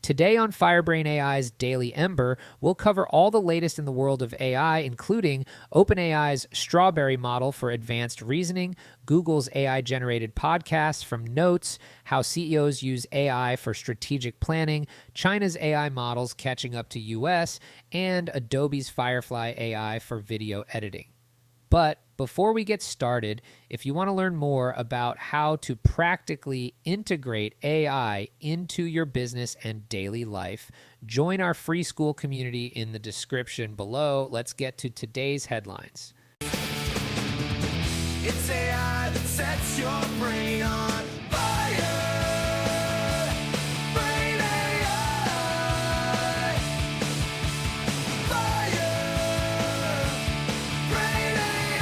Today on Firebrain AI's Daily Ember, we'll cover all the latest in the world of AI, including OpenAI's Strawberry model for advanced reasoning, Google's AI-generated podcasts from Notes, how CEOs use AI for strategic planning, China's AI models catching up to US, and Adobe's Firefly AI for video editing. But before we get started, if you want to learn more about how to practically integrate AI into your business and daily life, join our free school community in the description below. Let's get to today's headlines. It's AI that sets your brain on fire. Brain AI. Fire. Brain AI.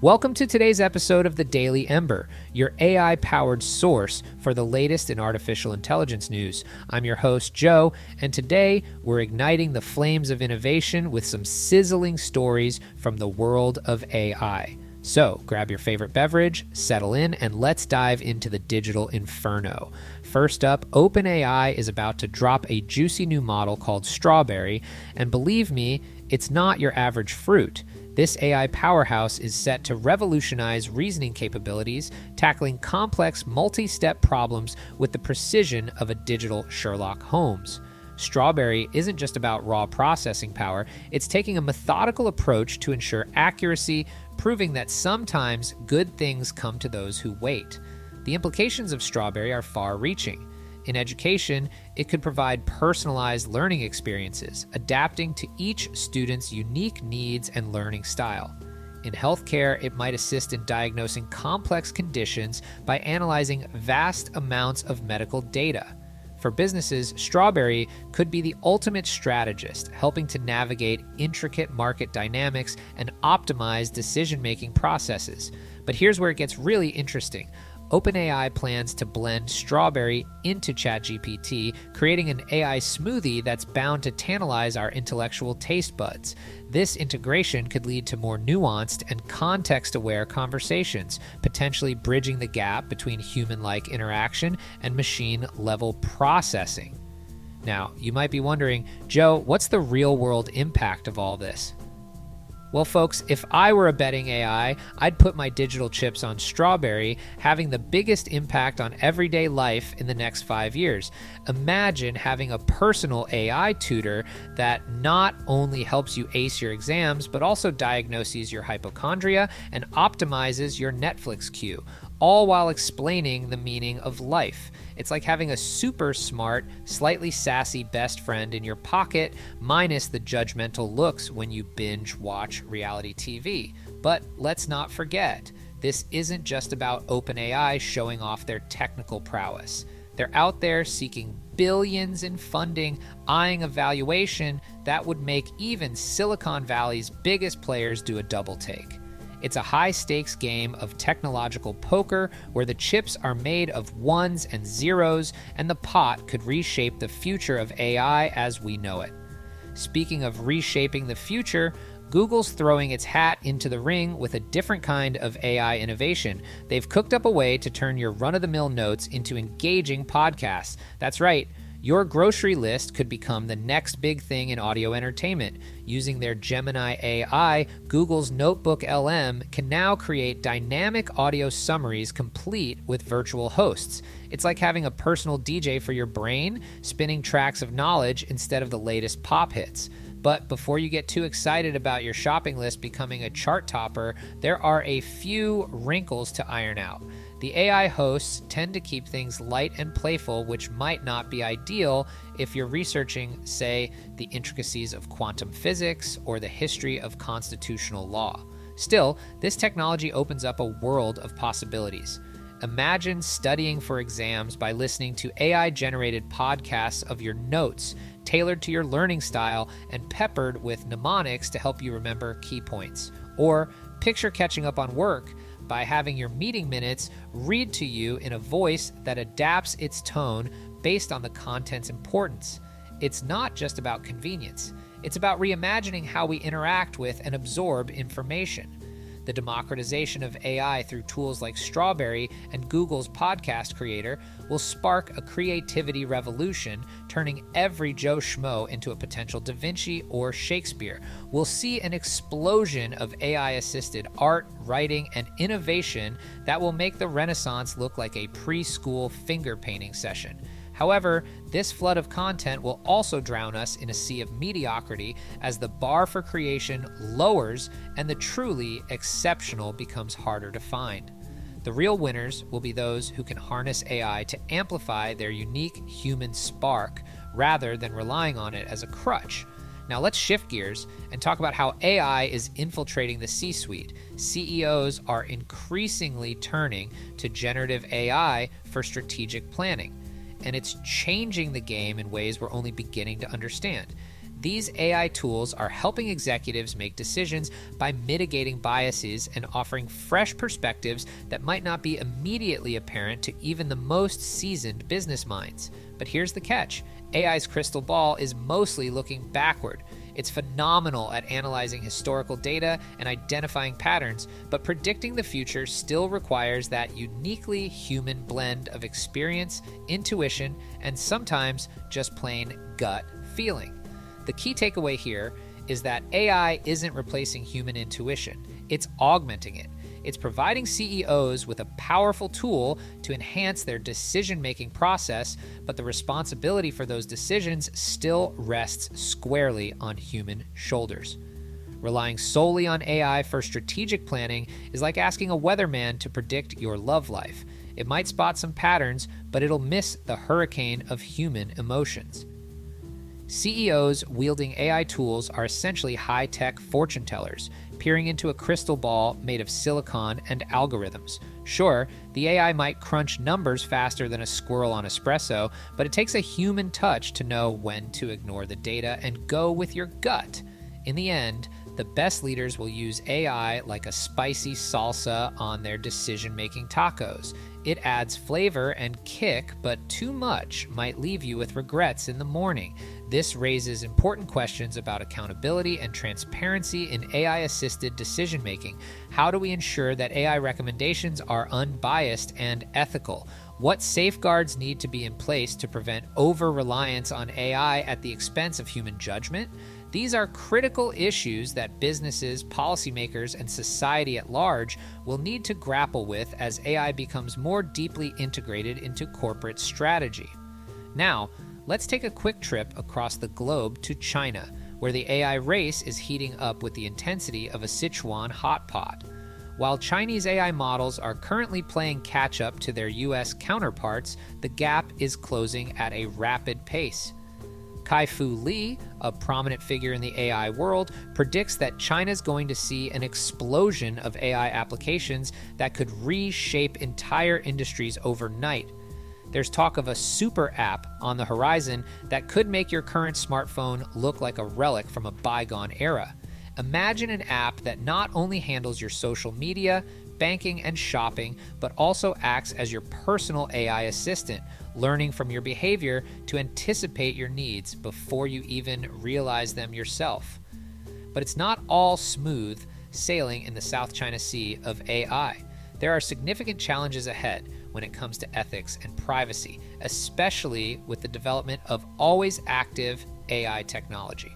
Welcome to today's episode of the Daily Ember, your AI-powered source for the latest in artificial intelligence news. I'm your host, Joe, and today we're igniting the flames of innovation with some sizzling stories from the world of AI. So grab your favorite beverage, settle in, and let's dive into the digital inferno. First up, OpenAI is about to drop a juicy new model called Strawberry, and believe me, it's not your average fruit. This AI powerhouse is set to revolutionize reasoning capabilities, tackling complex multi-step problems with the precision of a digital Sherlock Holmes. Strawberry isn't just about raw processing power, it's taking a methodical approach to ensure accuracy, proving that sometimes good things come to those who wait. The implications of Strawberry are far-reaching. In education, it could provide personalized learning experiences, adapting to each student's unique needs and learning style. In healthcare, it might assist in diagnosing complex conditions by analyzing vast amounts of medical data. For businesses, Strawberry could be the ultimate strategist, helping to navigate intricate market dynamics and optimize decision-making processes. But here's where it gets really interesting. OpenAI plans to blend Strawberry into ChatGPT, creating an AI smoothie that's bound to tantalize our intellectual taste buds. This integration could lead to more nuanced and context-aware conversations, potentially bridging the gap between human-like interaction and machine-level processing. Now, you might be wondering, Joe, what's the real-world impact of all this? Well, folks, if I were a betting AI, I'd put my digital chips on Strawberry, having the biggest impact on everyday life in the next 5 years. Imagine having a personal AI tutor that not only helps you ace your exams, but also diagnoses your hypochondria and optimizes your Netflix queue, all while explaining the meaning of life. It's like having a super smart, slightly sassy best friend in your pocket, minus the judgmental looks when you binge watch reality TV. But let's not forget, this isn't just about OpenAI showing off their technical prowess. They're out there seeking billions in funding, eyeing a valuation that would make even Silicon Valley's biggest players do a double take. It's a high-stakes game of technological poker where the chips are made of ones and zeros, and the pot could reshape the future of AI as we know it. Speaking of reshaping the future, Google's throwing its hat into the ring with a different kind of AI innovation. They've cooked up a way to turn your run-of-the-mill notes into engaging podcasts. That's right. Your grocery list could become the next big thing in audio entertainment. Using their Gemini AI, Google's Notebook LM can now create dynamic audio summaries complete with virtual hosts. It's like having a personal DJ for your brain, spinning tracks of knowledge instead of the latest pop hits. But before you get too excited about your shopping list becoming a chart topper, there are a few wrinkles to iron out. The AI hosts tend to keep things light and playful, which might not be ideal if you're researching, say, the intricacies of quantum physics or the history of constitutional law. Still, this technology opens up a world of possibilities. Imagine studying for exams by listening to AI-generated podcasts of your notes, tailored to your learning style and peppered with mnemonics to help you remember key points. Or picture catching up on work by having your meeting minutes read to you in a voice that adapts its tone based on the content's importance. It's not just about convenience. It's about reimagining how we interact with and absorb information. The democratization of AI through tools like Strawberry and Google's podcast creator will spark a creativity revolution, turning every Joe Schmo into a potential Da Vinci or Shakespeare. We'll see an explosion of AI-assisted art, writing, and innovation that will make the Renaissance look like a preschool finger painting session. However, this flood of content will also drown us in a sea of mediocrity as the bar for creation lowers and the truly exceptional becomes harder to find. The real winners will be those who can harness AI to amplify their unique human spark rather than relying on it as a crutch. Now let's shift gears and talk about how AI is infiltrating the C-suite. CEOs are increasingly turning to generative AI for strategic planning, and it's changing the game in ways we're only beginning to understand. These AI tools are helping executives make decisions by mitigating biases and offering fresh perspectives that might not be immediately apparent to even the most seasoned business minds. But here's the catch. AI's crystal ball is mostly looking backward. It's phenomenal at analyzing historical data and identifying patterns, but predicting the future still requires that uniquely human blend of experience, intuition, and sometimes just plain gut feeling. The key takeaway here is that AI isn't replacing human intuition, it's augmenting it. It's providing CEOs with a powerful tool to enhance their decision-making process, but the responsibility for those decisions still rests squarely on human shoulders. Relying solely on AI for strategic planning is like asking a weatherman to predict your love life. It might spot some patterns, but it'll miss the hurricane of human emotions. CEOs wielding AI tools are essentially high-tech fortune tellers, peering into a crystal ball made of silicon and algorithms. Sure, the AI might crunch numbers faster than a squirrel on espresso, but it takes a human touch to know when to ignore the data and go with your gut. In the end, the best leaders will use AI like a spicy salsa on their decision-making tacos. It adds flavor and kick, but too much might leave you with regrets in the morning. This raises important questions about accountability and transparency in AI-assisted decision-making. How do we ensure that AI recommendations are unbiased and ethical? What safeguards need to be in place to prevent over-reliance on AI at the expense of human judgment? These are critical issues that businesses, policymakers, and society at large will need to grapple with as AI becomes more deeply integrated into corporate strategy. Now, let's take a quick trip across the globe to China, where the AI race is heating up with the intensity of a Sichuan hot pot. While Chinese AI models are currently playing catch-up to their US counterparts, the gap is closing at a rapid pace. Kai-Fu Lee, a prominent figure in the AI world, predicts that China's going to see an explosion of AI applications that could reshape entire industries overnight. There's talk of a super app on the horizon that could make your current smartphone look like a relic from a bygone era. Imagine an app that not only handles your social media, banking, and shopping, but also acts as your personal AI assistant, learning from your behavior to anticipate your needs before you even realize them yourself. But it's not all smooth sailing in the South China Sea of AI. There are significant challenges ahead when it comes to ethics and privacy, especially with the development of always active AI technology.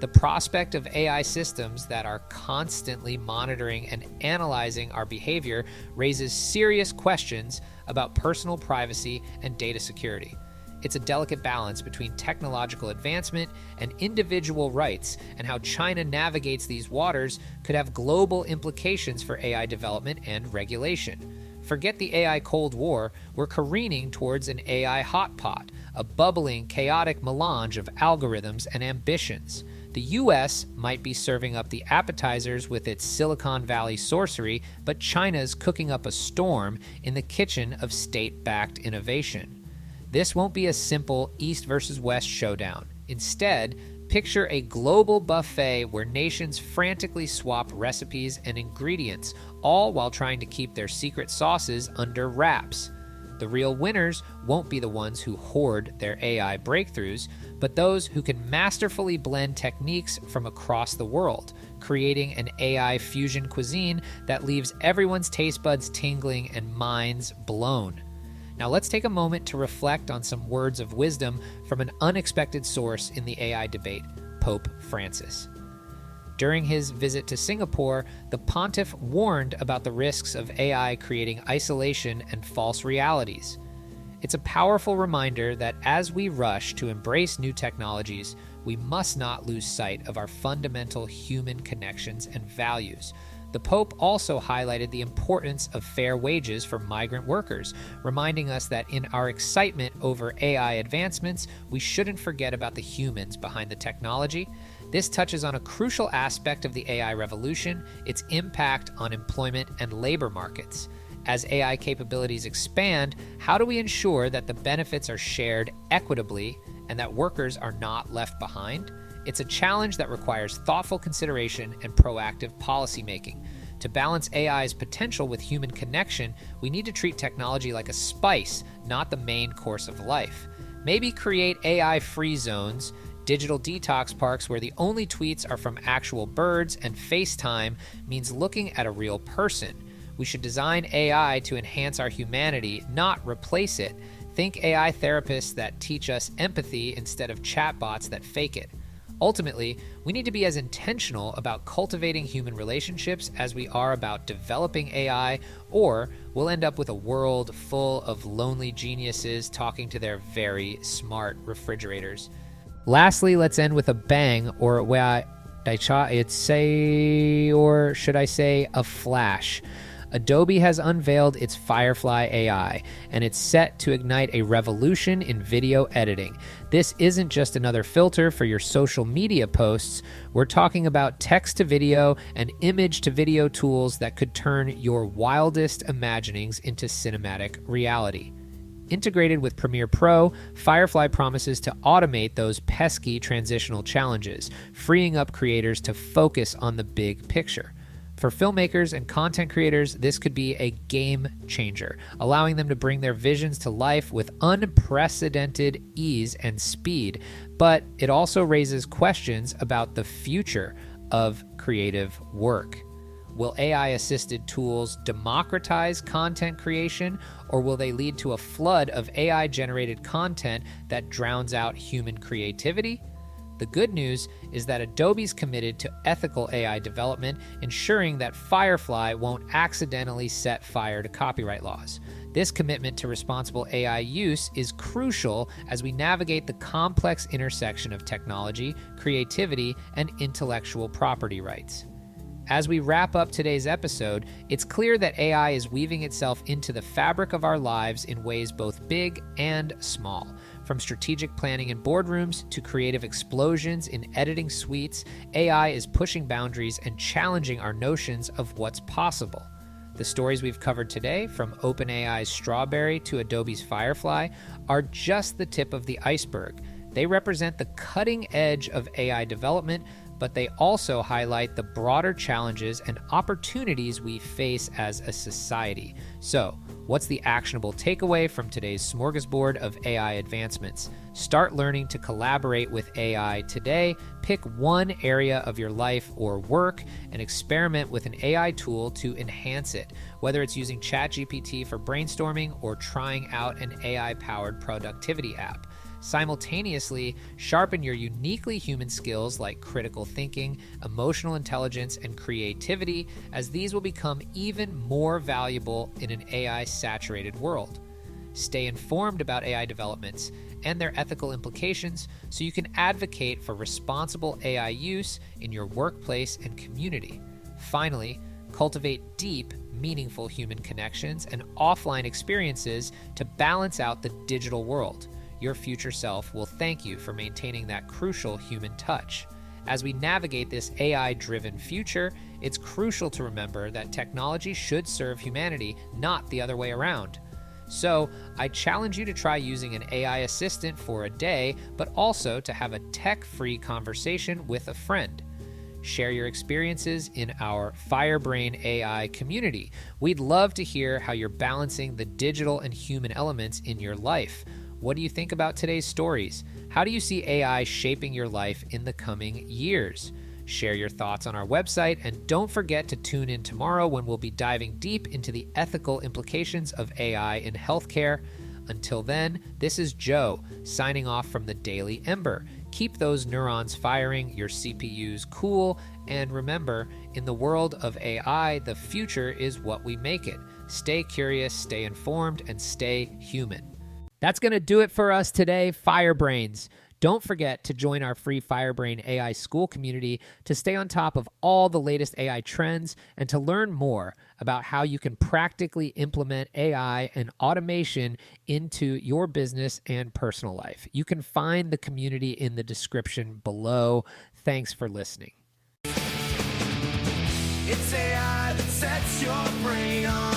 The prospect of AI systems that are constantly monitoring and analyzing our behavior raises serious questions about personal privacy and data security. It's a delicate balance between technological advancement and individual rights, and how China navigates these waters could have global implications for AI development and regulation. Forget the AI Cold War, we're careening towards an AI hot pot, a bubbling, chaotic melange of algorithms and ambitions. The US might be serving up the appetizers with its Silicon Valley sorcery, but China's cooking up a storm in the kitchen of state-backed innovation. This won't be a simple East versus West showdown. Instead, picture a global buffet where nations frantically swap recipes and ingredients, all while trying to keep their secret sauces under wraps. The real winners won't be the ones who hoard their AI breakthroughs, but those who can masterfully blend techniques from across the world, creating an AI fusion cuisine that leaves everyone's taste buds tingling and minds blown. Now let's take a moment to reflect on some words of wisdom from an unexpected source in the AI debate, Pope Francis. During his visit to Singapore, the pontiff warned about the risks of AI creating isolation and false realities. It's a powerful reminder that as we rush to embrace new technologies, we must not lose sight of our fundamental human connections and values. The Pope also highlighted the importance of fair wages for migrant workers, reminding us that in our excitement over AI advancements, we shouldn't forget about the humans behind the technology. This touches on a crucial aspect of the AI revolution, its impact on employment and labor markets. As AI capabilities expand, how do we ensure that the benefits are shared equitably and that workers are not left behind? It's a challenge that requires thoughtful consideration and proactive policymaking. To balance AI's potential with human connection, we need to treat technology like a spice, not the main course of life. Maybe create AI-free zones, digital detox parks where the only tweets are from actual birds, and FaceTime means looking at a real person. We should design AI to enhance our humanity, not replace it. Think AI therapists that teach us empathy instead of chatbots that fake it. Ultimately, we need to be as intentional about cultivating human relationships as we are about developing AI, or we'll end up with a world full of lonely geniuses talking to their very smart refrigerators. Lastly, let's end with a bang, or should I say a flash. Adobe has unveiled its Firefly AI, and it's set to ignite a revolution in video editing. This isn't just another filter for your social media posts. We're talking about text-to-video and image-to-video tools that could turn your wildest imaginings into cinematic reality. Integrated with Premiere Pro, Firefly promises to automate those pesky transitional challenges, freeing up creators to focus on the big picture. For filmmakers and content creators, this could be a game changer, allowing them to bring their visions to life with unprecedented ease and speed. But it also raises questions about the future of creative work. Will AI-assisted tools democratize content creation, or will they lead to a flood of AI-generated content that drowns out human creativity? The good news is that Adobe's committed to ethical AI development, ensuring that Firefly won't accidentally set fire to copyright laws. This commitment to responsible AI use is crucial as we navigate the complex intersection of technology, creativity, and intellectual property rights. As we wrap up today's episode, it's clear that AI is weaving itself into the fabric of our lives in ways both big and small. From strategic planning in boardrooms to creative explosions in editing suites, AI is pushing boundaries and challenging our notions of what's possible. The stories we've covered today, from OpenAI's Strawberry to Adobe's Firefly, are just the tip of the iceberg. They represent the cutting edge of AI development, but they also highlight the broader challenges and opportunities we face as a society. So, what's the actionable takeaway from today's smorgasbord of AI advancements? Start learning to collaborate with AI today. Pick one area of your life or work and experiment with an AI tool to enhance it, whether it's using ChatGPT for brainstorming or trying out an AI-powered productivity app. Simultaneously, sharpen your uniquely human skills like critical thinking, emotional intelligence, and creativity, as these will become even more valuable in an AI-saturated world. Stay informed about AI developments and their ethical implications so you can advocate for responsible AI use in your workplace and community. Finally, cultivate deep, meaningful human connections and offline experiences to balance out the digital world. Your future self will thank you for maintaining that crucial human touch. As we navigate this AI-driven future, it's crucial to remember that technology should serve humanity, not the other way around. So, I challenge you to try using an AI assistant for a day, but also to have a tech-free conversation with a friend. Share your experiences in our Firebrain AI community. We'd love to hear how you're balancing the digital and human elements in your life. What do you think about today's stories? How do you see AI shaping your life in the coming years? Share your thoughts on our website, and don't forget to tune in tomorrow when we'll be diving deep into the ethical implications of AI in healthcare. Until then, this is Joe, signing off from the Daily Ember. Keep those neurons firing, your CPUs cool, and remember, in the world of AI, the future is what we make it. Stay curious, stay informed, and stay human. That's going to do it for us today, Firebrains. Don't forget to join our free Firebrain AI school community to stay on top of all the latest AI trends and to learn more about how you can practically implement AI and automation into your business and personal life. You can find the community in the description below. Thanks for listening. It's AI that sets your brain on.